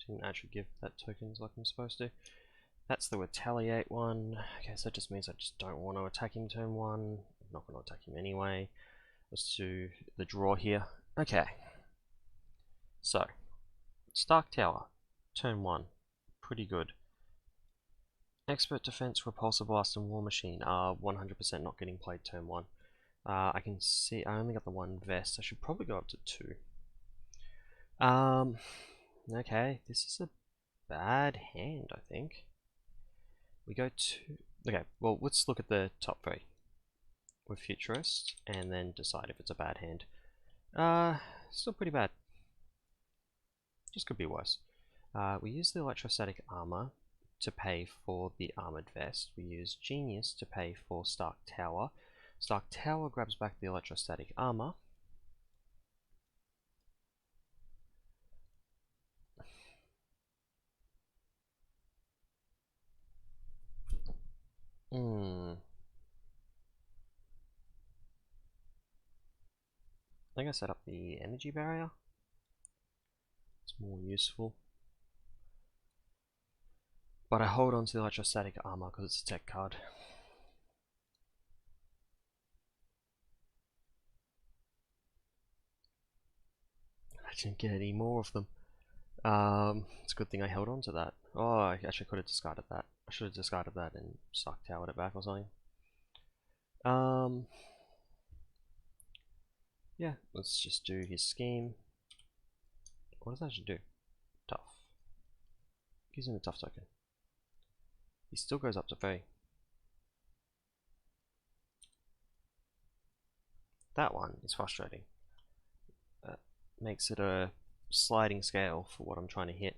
Didn't actually give that tokens like I'm supposed to. That's the retaliate one. Okay, so that just means I just don't want to attack him turn 1. I'm not going to attack him anyway. Let's do the draw here. Okay. So, Stark Tower, turn 1. Pretty good. Expert Defense, Repulsor Blast, and War Machine are 100% not getting played turn 1. I can see I only got the 1 vest. I should probably go up to 2. Okay, this is a bad hand, I think. We go to... Okay, well, let's look at the top 3 with Futurist, and then decide if it's a bad hand. Still pretty bad. Just could be worse. We use the Electrostatic Armor to pay for the Armored Vest. We use Genius to pay for Stark Tower. Stark Tower grabs back the Electrostatic Armor. I think I set up the Energy Barrier. It's more useful. But I hold on to the Electrostatic Armor because it's a tech card. I didn't get any more of them. It's a good thing I held on to that. Oh, I actually could have discarded that. I should have discarded that and Stark Towered it back or something. Yeah, let's just do his scheme. What does that actually do? Tough. Gives him a tough token. He still goes up to 3. That one is frustrating. Makes it a sliding scale for what I'm trying to hit.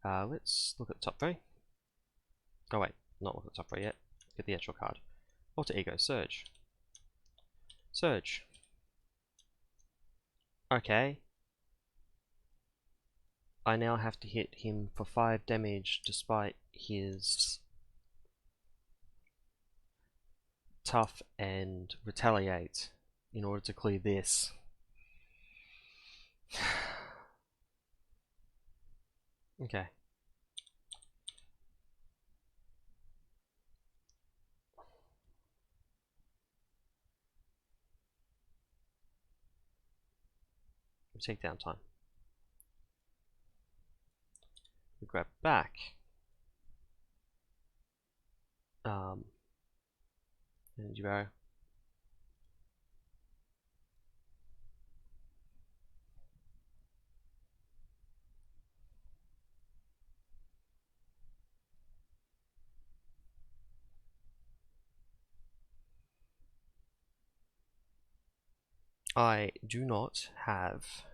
Let's look at the top 3. Oh wait, not look at the top 3 yet. Get the actual card. Alter Ego, Surge. Surge. Okay. I now have to hit him for 5 damage despite his tough and retaliate in order to clear this. Okay. Takedown time. We grab back. Energy barrier. I do not have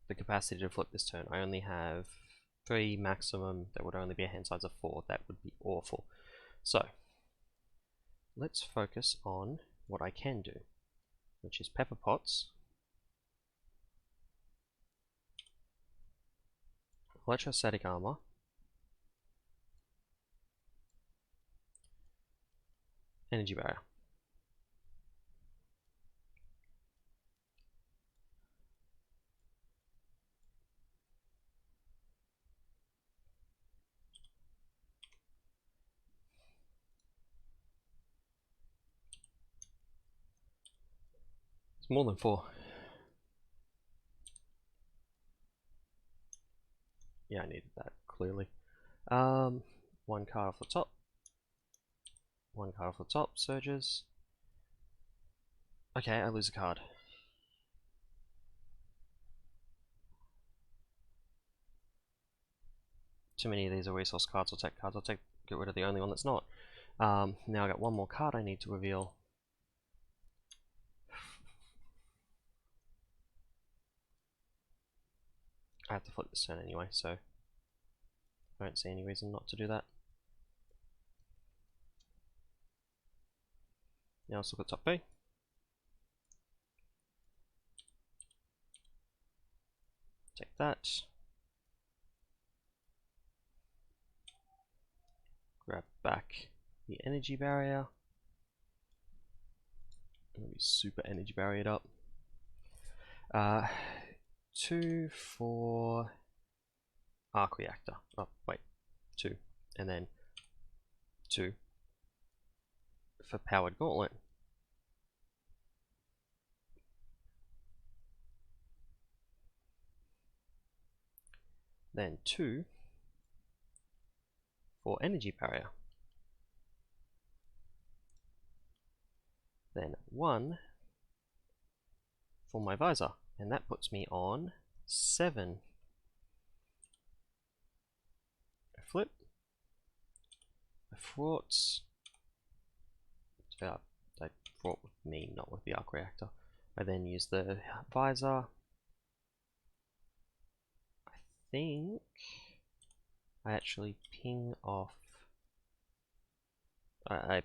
the capacity to flip this turn. I only have 3 maximum. That would only be a hand size of 4. That would be awful. So, let's focus on what I can do, which is Pepper Pots, Electrostatic Armor, Energy Barrier. It's more than 4. Yeah, I needed that, clearly. 1 card off the top. 1 card off the top, Surges. Okay, I lose a card. Too many of these are resource cards or tech cards. I'll get rid of the only one that's not. Now I got 1 more card I need to reveal. I have to flip this turn anyway, so I don't see any reason not to do that. Now let's look at top 3. Take that. Grab back the energy barrier. Let me super energy barrier it up. 2, 4, arc reactor. Oh, wait, 2. And then 2 for powered gauntlet. Then 2 for energy barrier. Then 1 for my visor. And that puts me on 7. A flip. A fraught. They fraught with me, not with the arc reactor. I then use the visor. I think I actually ping off. I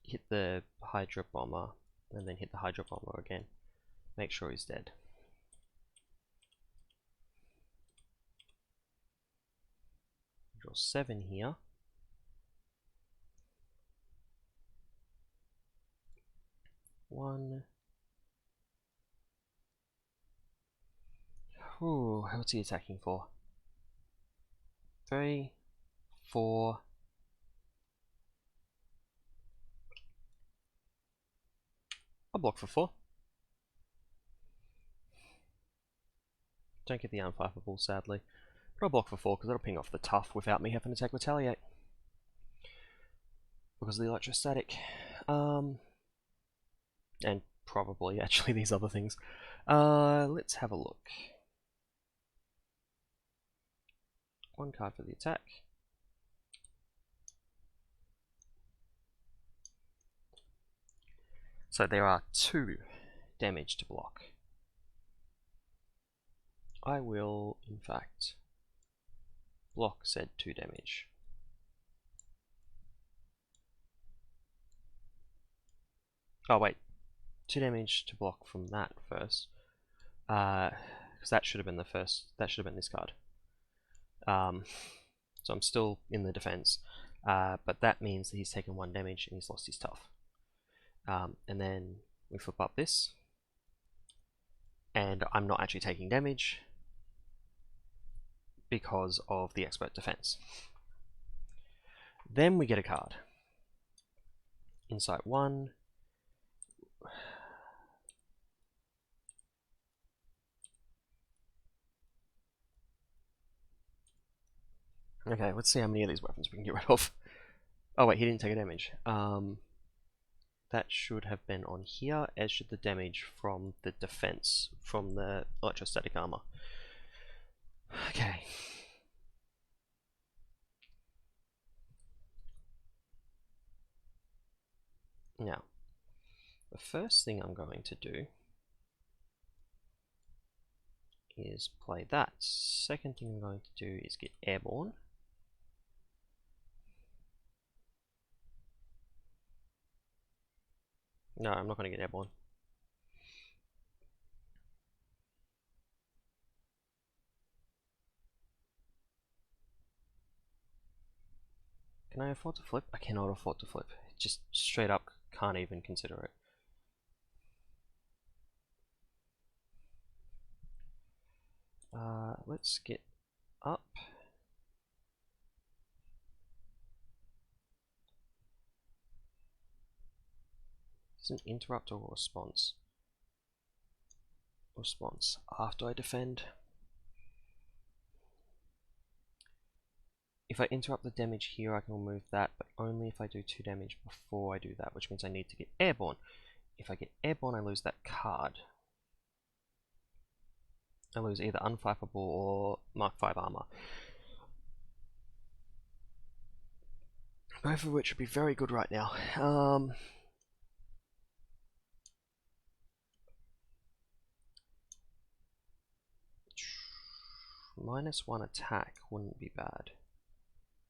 hit the Hydra Bomber and then hit the Hydra Bomber again. Make sure he's dead. Draw 7 here. One. Ooh, what's he attacking for? 3, 4. I'll block for 4. Don't get the unflappable, sadly. But I'll block for 4 because that'll ping off the tough without me having to take retaliate. Because of the electrostatic. And probably actually these other things. Let's have a look. 1 card for the attack. So there are 2 damage to block. I will, in fact, block said 2 damage. Oh wait, 2 damage to block from that first. Because that should have been the first, that should have been this card. So I'm still in the defense, but that means that he's taken 1 damage and he's lost his tough. And then we flip up this, and I'm not actually taking damage because of the expert defense. Then we get a card. Insight 1. Okay, let's see how many of these weapons we can get rid of. Oh wait, he didn't take a damage. That should have been on here, as should the damage from the defense, from the electrostatic armor. Okay. Now, the first thing I'm going to do is play that. Second thing I'm going to do is get airborne. No, I'm not going to get airborne. Can I afford to flip? I cannot afford to flip. Just straight up can't even consider it. Let's get up. Is it an interrupt or response? Response after I defend. If I interrupt the damage here, I can remove that, but only if I do 2 damage before I do that, which means I need to get airborne. If I get airborne, I lose that card. I lose either unflappable or Mark 5 armor. Both of which would be very good right now. -1 attack wouldn't be bad.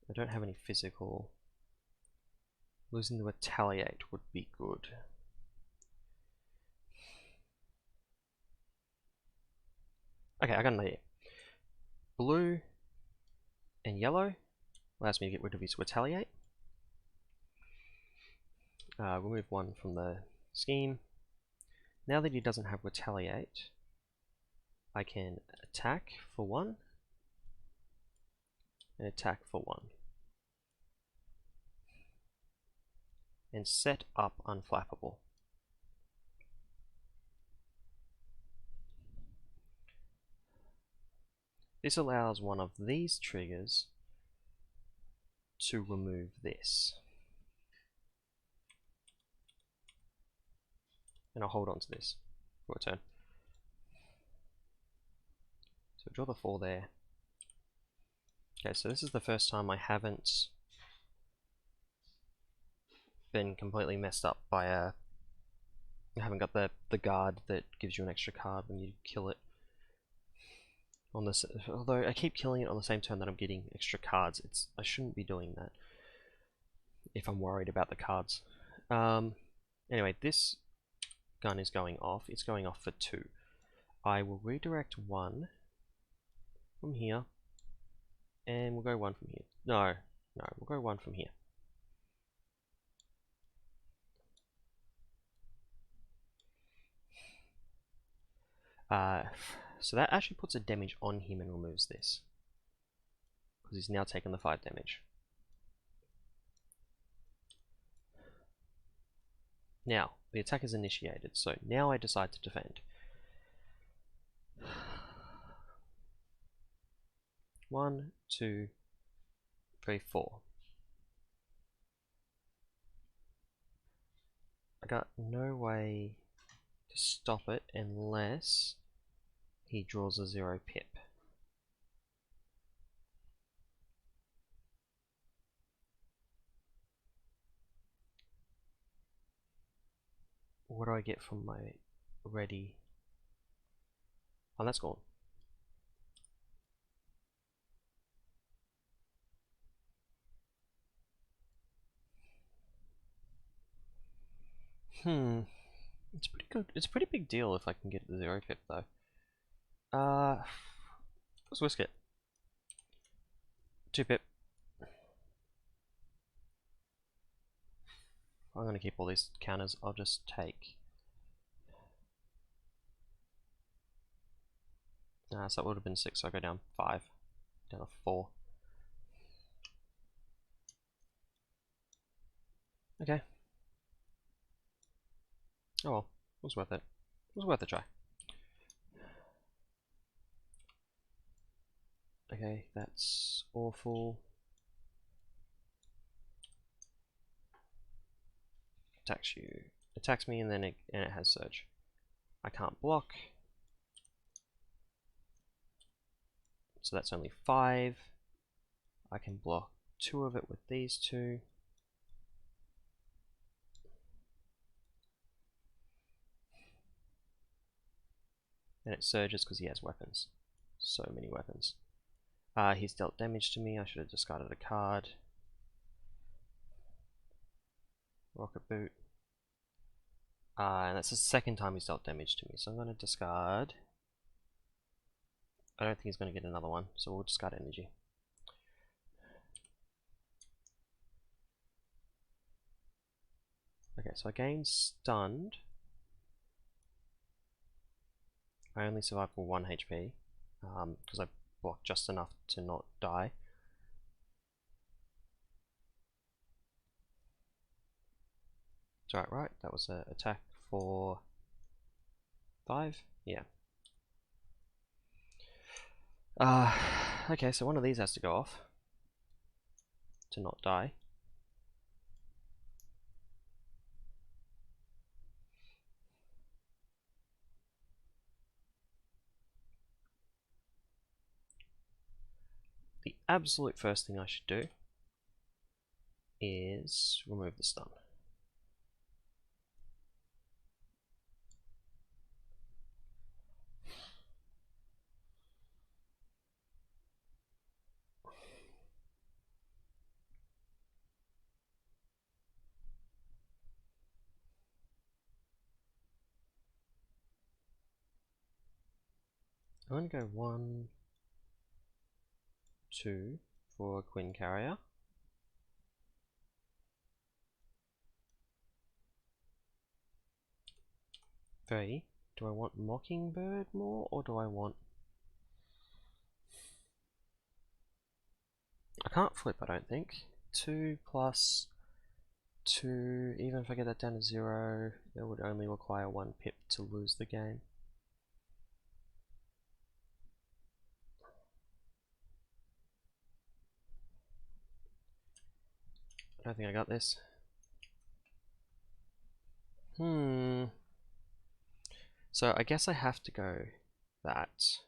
I don't have any physical. Losing the retaliate would be good. Okay, I got an idea. Blue and yellow allows me to get rid of his retaliate. Remove 1 from the scheme. Now that he doesn't have retaliate, I can attack for 1. and attack for 1. And set up unflappable. This allows one of these triggers to remove this. And I'll hold on to this for a turn. So draw the 4 there. Okay, so this is the first time I haven't been completely messed up by I haven't got the guard that gives you an extra card when you kill it. On this, although I keep killing it on the same turn that I'm getting extra cards, I shouldn't be doing that if I'm worried about the cards. Anyway, this gun is going off. It's going off for 2. I will redirect 1 from here, and we'll go 1 from here. No, we'll go 1 from here. So that actually puts a damage on him and removes this, because he's now taken the 5 damage. Now, the attack is initiated, so now I decide to defend. 1, 2, 3, 4. I got no way to stop it unless he draws a 0 pip. What do I get from my ready? Oh, that's gone. It's pretty good. It's a pretty big deal if I can get the 0 pip though. Let's whisk it. 2 pip. I'm gonna keep all these counters. I'll just take. So that would have been 6. So I go down 5, down to 4. Okay. Oh well, it was worth it. It was worth a try. Okay, that's awful. Attacks you. Attacks me and then it has surge. I can't block. So that's only 5. I can block 2 of it with these 2. And it surges because he has weapons. So many weapons. He's dealt damage to me. I should have discarded a card. Rocket boot. And that's the second time he's dealt damage to me. So I'm going to discard. I don't think he's going to get another one. So we'll discard energy. Okay, so I gained stunned. I only survived for 1 HP. Because I blocked just enough to not die. Right, that was an attack for 5? Yeah. Okay, so one of these has to go off to not die. The absolute first thing I should do is remove the stun. I'm going to go 1, 2 for a Queen Carrier. Three. Do I want Mockingbird more, or do I want... I can't flip, I don't think. 2 plus 2, even if I get that down to 0, it would only require 1 pip to lose the game. I don't think I got this. So I guess I have to go that,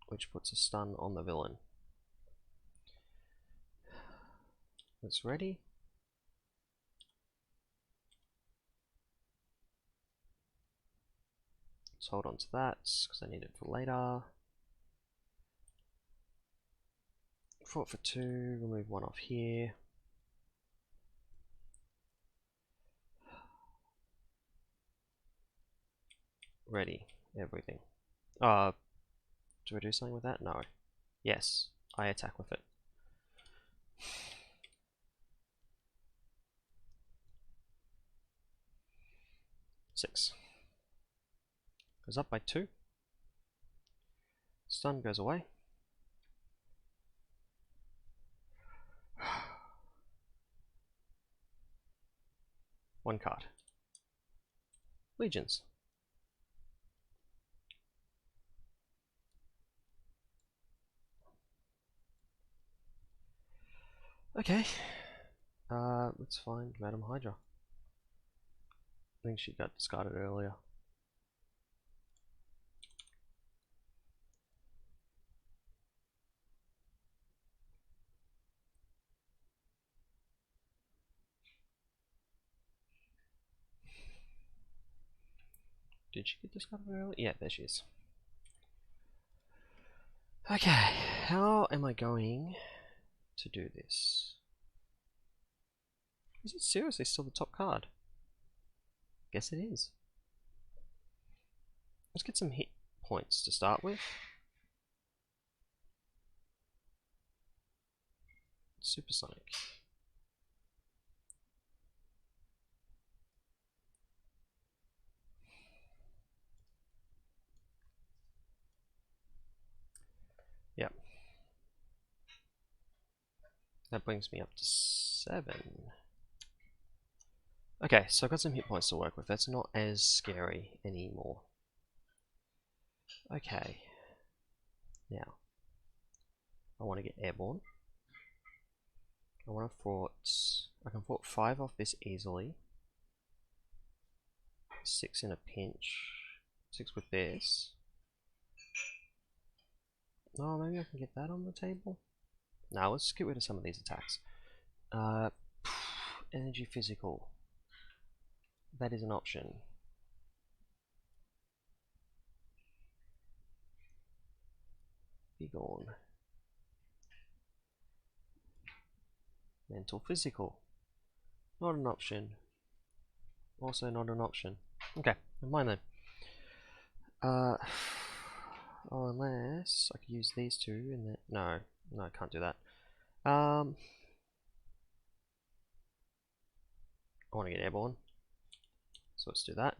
which puts a stun on the villain. It's ready. Let's hold on to that, because I need it for later. Fought for 2, remove 1 off here. Ready, everything. Do I do something with that? No. Yes, I attack with it. Six. Goes up by 2. Stun goes away. One card. Legions. Okay. Let's find Madam Hydra. I think she got discarded earlier. Did she get discarded earlier? Yeah, there she is. Okay, how am I going to do this? Is it seriously still the top card? Guess it is. Let's get some hit points to start with. Supersonic. Yep. That brings me up to 7. Okay, so I've got some hit points to work with. That's not as scary anymore. Okay. Now, I want to get airborne. I can fort 5 off this easily. 6 in a pinch. 6 with this. Oh, maybe I can get that on the table? Now let's get rid of some of these attacks. Energy physical. That is an option. Be gone. Mental physical. Not an option. Also not an option. Okay, never mind then. Oh, unless I could use these two and then no, I can't do that. I want to get airborne, so let's do that.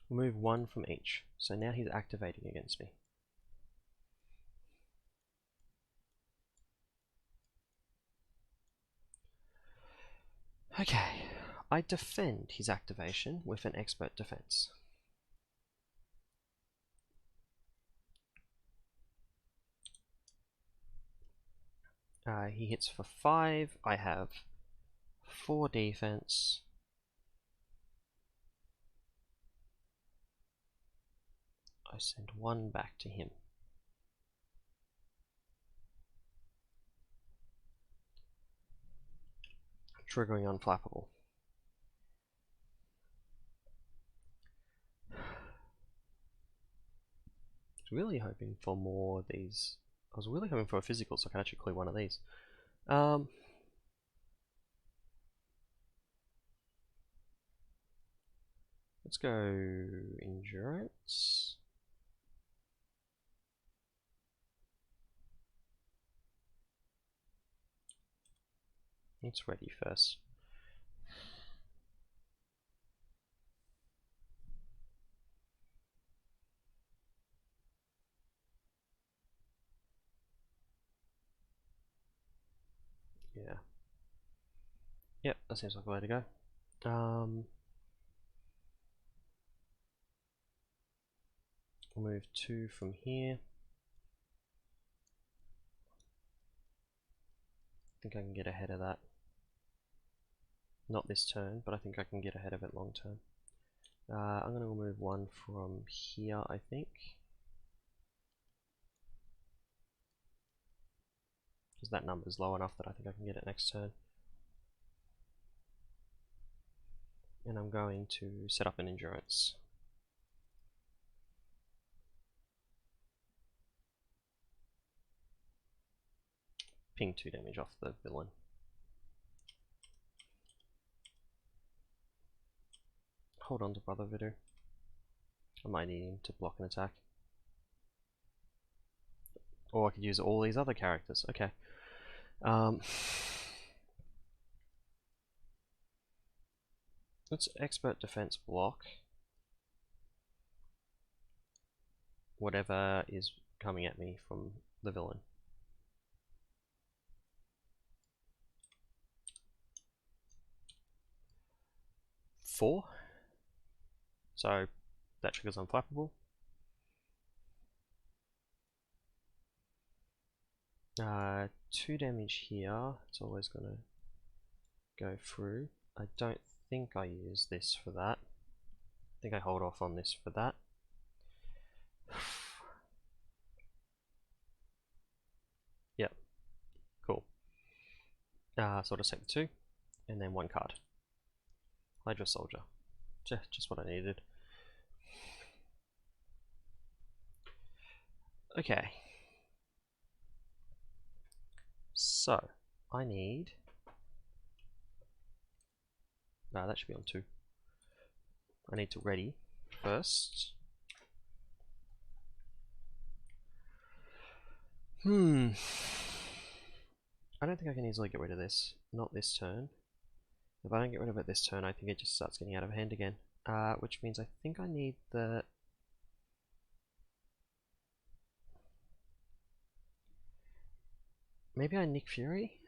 Remove 1 from each, so now he's activating against me. Okay, I defend his activation with an expert defense. He hits for 5, I have 4 defense. I send 1 back to him. Triggering unflappable. I was really hoping for more of these. I was really hoping for a physical so I could actually clear one of these. Let's go endurance. It's ready first. Yep, that seems like the way to go. We'll move 2 from here. I think I can get ahead of that. Not this turn, but I think I can get ahead of it long term. I'm going to remove 1 from here, I think. Because that number's low enough that I think I can get it next turn. And I'm going to set up an endurance. Ping 2 damage off the villain. Hold on to Brother Voodoo. I might need him to block an attack. Or I could use all these other characters. Okay. Let's expert defense block whatever is coming at me from the villain. Four. So that triggers unflappable. 2 damage here. It's always going to go through. I don't think I use this for that. I think I hold off on this for that. Yep. Cool. So I'll just take the 2, and then 1 card. Hydra Soldier. Just what I needed. Okay. So, I need... No, that should be on 2. I need to ready first. I don't think I can easily get rid of this. Not this turn. If I don't get rid of it this turn, I think it just starts getting out of hand again. Which means I think I need the... Maybe I Nick Fury?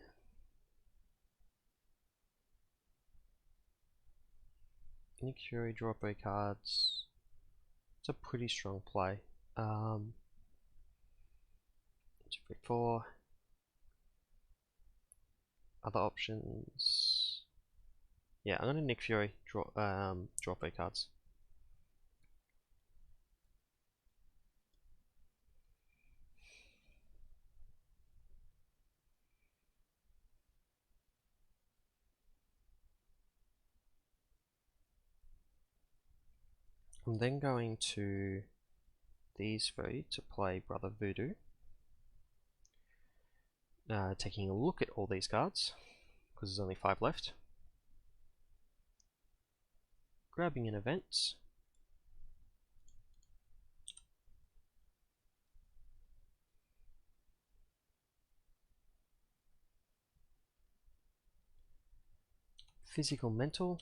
Nick Fury, draw up 3 cards. It's a pretty strong play. 2, 3, 4. Other options. Yeah, I'm gonna Nick Fury, draw 3 cards. I'm then going to these 3 to play Brother Voodoo. Taking a look at all these cards, because there's only 5 left. Grabbing an event. Physical Mental.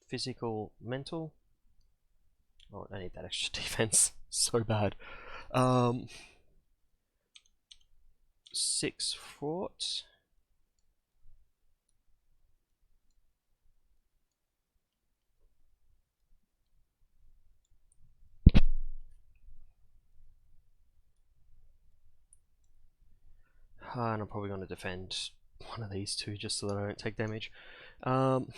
Physical Mental. Oh, I need that extra defense. So bad. 6 Fraught. And I'm probably going to defend one of these 2 just so that I don't take damage. And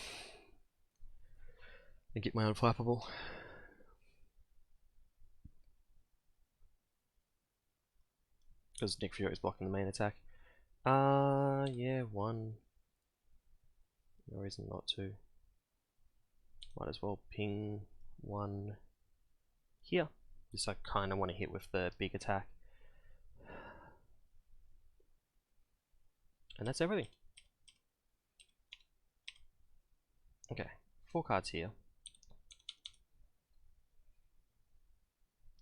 get my unflappable. Because Nick Fury is blocking the main attack. Yeah, 1. No reason not to. Might as well ping 1 here. Just I kind of want to hit with the big attack. And that's everything. Okay, 4 cards here.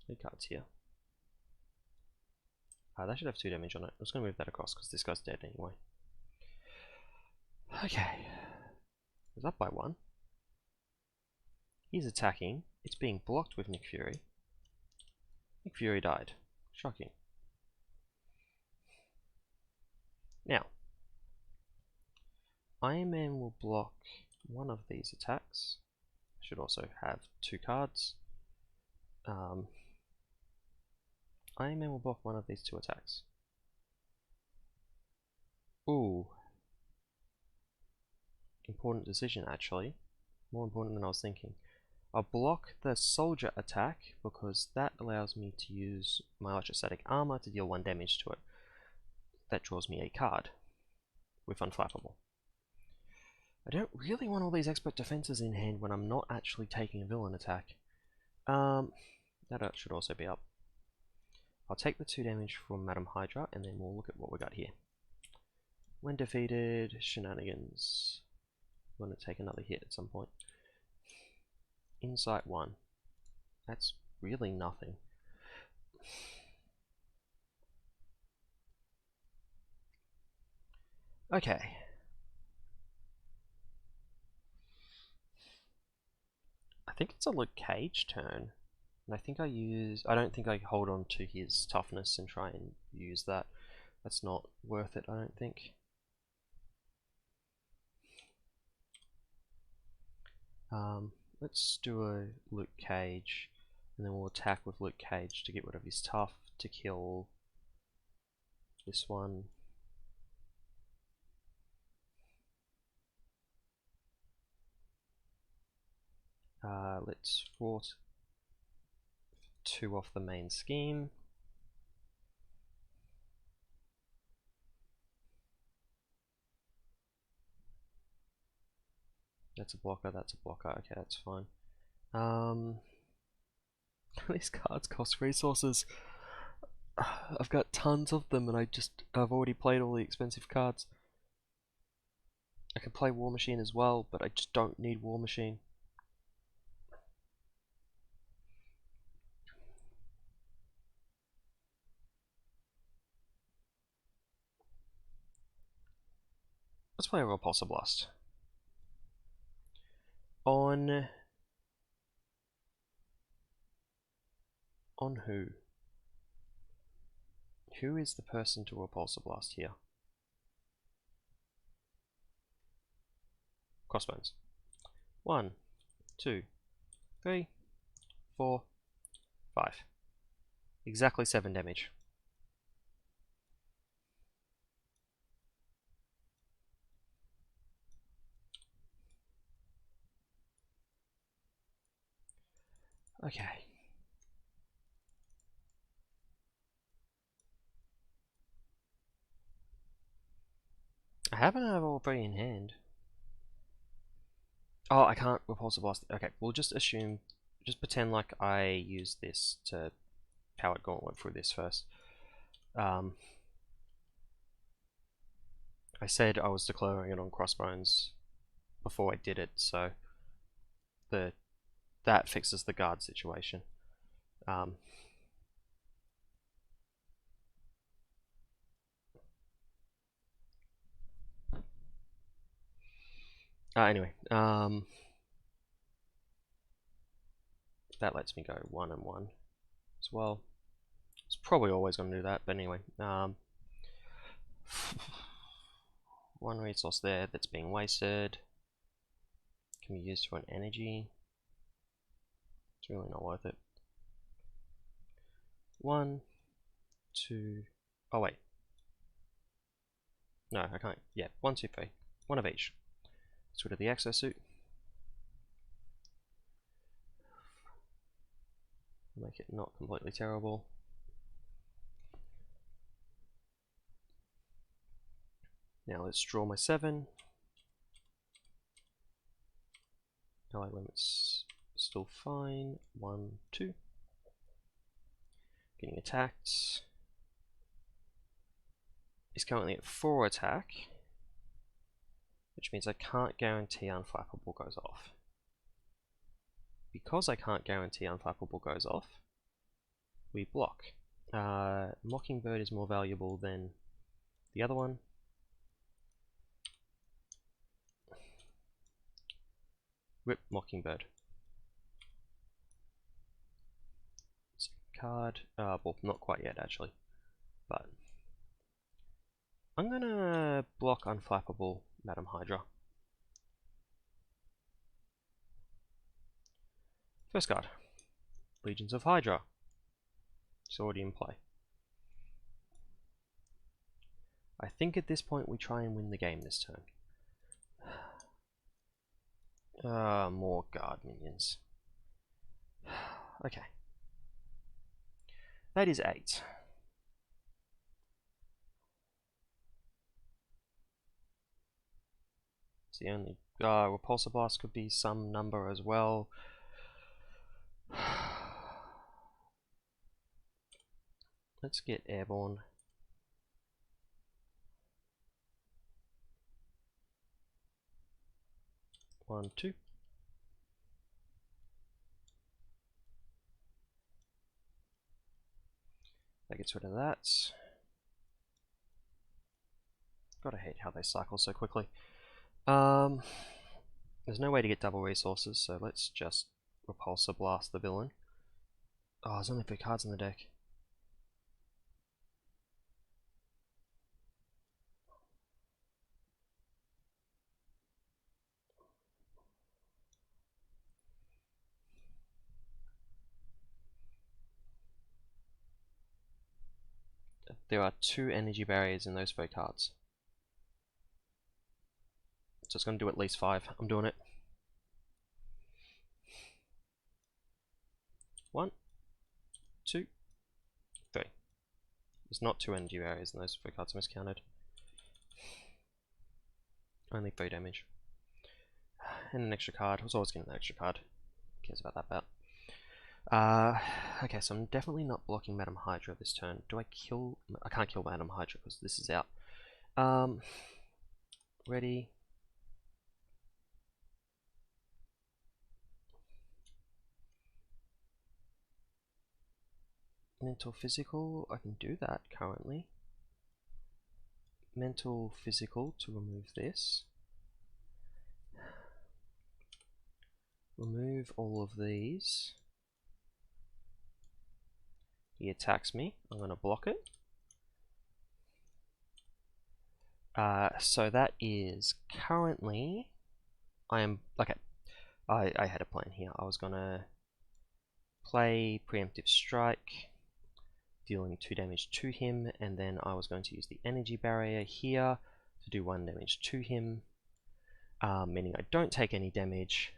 3 cards here. That should have 2 damage on it. I'm just going to move that across because this guy's dead anyway. Okay. It's up by 1. He's attacking. It's being blocked with Nick Fury. Nick Fury died. Shocking. Now, Iron Man will block one of these attacks. Should also have 2 cards. Iron Man will block one of these 2 attacks. Ooh. Important decision, actually. More important than I was thinking. I'll block the soldier attack because that allows me to use my electrostatic armor to deal 1 damage to it. That draws me a card with Unflappable. I don't really want all these expert defenses in hand when I'm not actually taking a villain attack. That should also be up. I'll take the 2 damage from Madam Hydra and then we'll look at what we got here. When defeated, shenanigans. I'm going to take another hit at some point. Insight 1. That's really nothing. Okay. I think it's a Luke Cage turn. And I don't think I hold on to his toughness and try and use that. That's not worth it, I don't think. Let's do a Luke Cage, and then we'll attack with Luke Cage to get rid of his tough, to kill this one. Let's thwart 2 off the main scheme. That's a blocker, that's a blocker, okay, that's fine. These cards cost resources. I've got tons of them and I've already played all the expensive cards. I can play War Machine as well, but I just don't need War Machine. Let's play a Repulsor Blast. On who? Who is the person to Repulsor Blast here? Crossbones. 1, 2, 3, 4, 5. Exactly 7 damage. Okay. I happen to have all 3 in hand. Oh, I can't Repulsor Blast. Okay, we'll just pretend like I use this to power Gauntlet through this first. I said I was declaring it on Crossbones before I did it, so that fixes the guard situation. Anyway, that lets me go 1 and 1 as well. It's probably always going to do that, but anyway. 1 resource there that's being wasted. Can be used for an energy. It's really not worth it. 1, 2. Oh wait. No, I can't. Yeah, 1, 2, 3. 1 of each. Let's rid of the exosuit. Make it not completely terrible. Now let's draw my 7. LA limit's still fine. 1, 2. Getting attacked. He's currently at 4 attack, which means I can't guarantee Unflappable goes off. Because I can't guarantee Unflappable goes off, we block. Mockingbird is more valuable than the other one. Rip Mockingbird. Card. Well, not quite yet actually, but I'm gonna block Unflappable Madam Hydra. First card, Legions of Hydra. It's already in play. I think at this point we try and win the game this turn. More guard minions. Okay. That is 8. It's the only... Repulsor Blast could be some number as well. Let's get Airborne. One, two. That gets rid of that. Gotta hate how they cycle so quickly. There's no way to get double resources, so let's just Repulsor Blast the villain. Oh, there's only 3 cards in the deck. There are 2 energy barriers in those 3 cards. So it's going to do at least 5. I'm doing it. 1, 2, 3. There's not 2 energy barriers in those 3 cards, miscounted. Only 3 damage. And an extra card. I was always getting an extra card. Who cares about that bet? Okay, so I'm definitely not blocking Madam Hydra this turn. Do I kill... I can't kill Madam Hydra because this is out. Ready. Mental Physical, I can do that currently. Mental Physical to remove this. Remove all of these. He attacks me. I'm going to block it. So that is currently... I am... Okay. I had a plan here. I was going to play Preemptive Strike, dealing 2 damage to him, and then I was going to use the Energy Barrier here to do 1 damage to him, meaning I don't take any damage,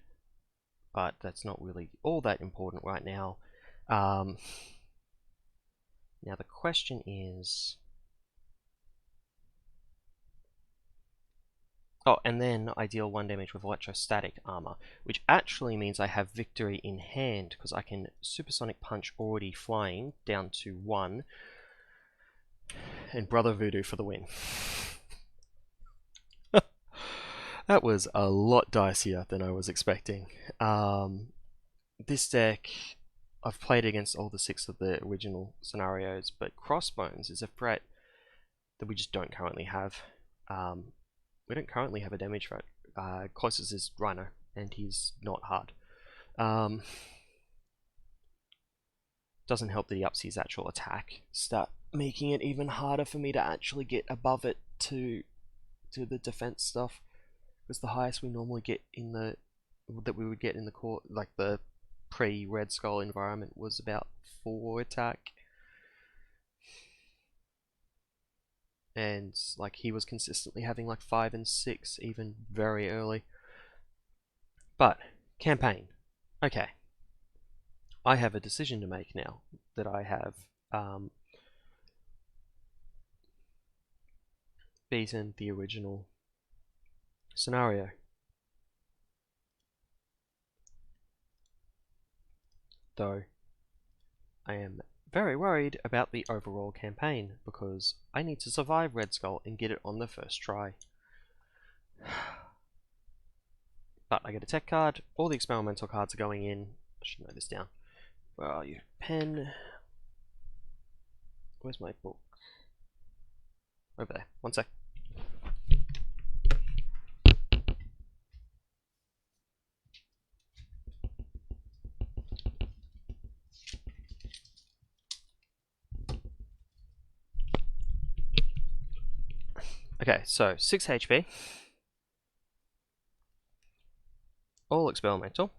but that's not really all that important right now. Now the question is... Oh, and then I deal 1 damage with Electrostatic Armor, which actually means I have victory in hand, because I can Supersonic Punch already flying down to 1, and Brother Voodoo for the win. That was a lot dicier than I was expecting. This deck, I've played against all the 6 of the original scenarios, but Crossbones is a threat that we just don't currently have. We don't currently have a damage threat. Closest is Rhino, and he's not hard. Doesn't help that he ups his actual attack stat, making it even harder for me to actually get above it to the defense stuff. Because the highest we normally get in the we would get in the core, like the pre-Red Skull environment, was about 4 attack. And like he was consistently having like 5 and 6 even very early. But campaign, okay, I have a decision to make now that I have beaten the original scenario. Though I am very worried about the overall campaign, because I need to survive Red Skull and get it on the first try. But I get a tech card, all the experimental cards are going in. I should note this down. Where are you? Pen. Where's my book? Over there. 1 sec. Okay, so 6 HP. All experimental.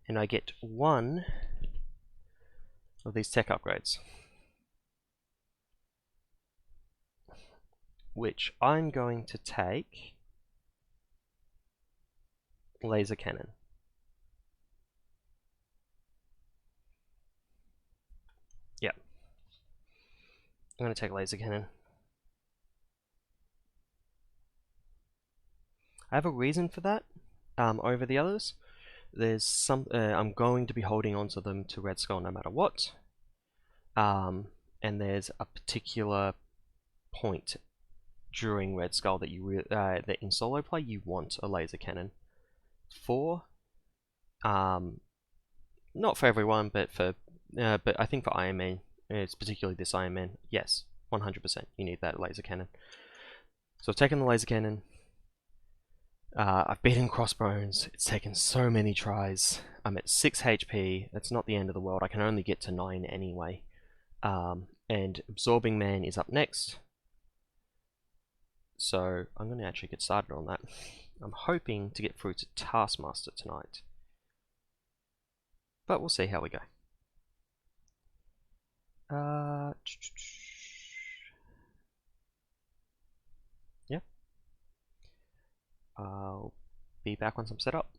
And I get one of these tech upgrades, which I'm going to take laser cannon. Yeah, I'm going to take laser cannon. I have a reason for that over the others. There's some I'm going to be holding onto them to Red Skull no matter what. And there's a particular point during Red Skull that that in solo play you want a laser cannon for. Not for everyone, but I think for Iron Man, it's particularly this Iron Man. Yes, 100%. You need that laser cannon. So I've taken the laser cannon. I've beaten Crossbones. It's taken so many tries. I'm at 6 HP. That's not the end of the world. I can only get to 9 anyway. And Absorbing Man is up next. So I'm going to actually get started on that. I'm hoping to get through to Taskmaster tonight. But we'll see how we go. Yeah. I'll be back once I'm set up.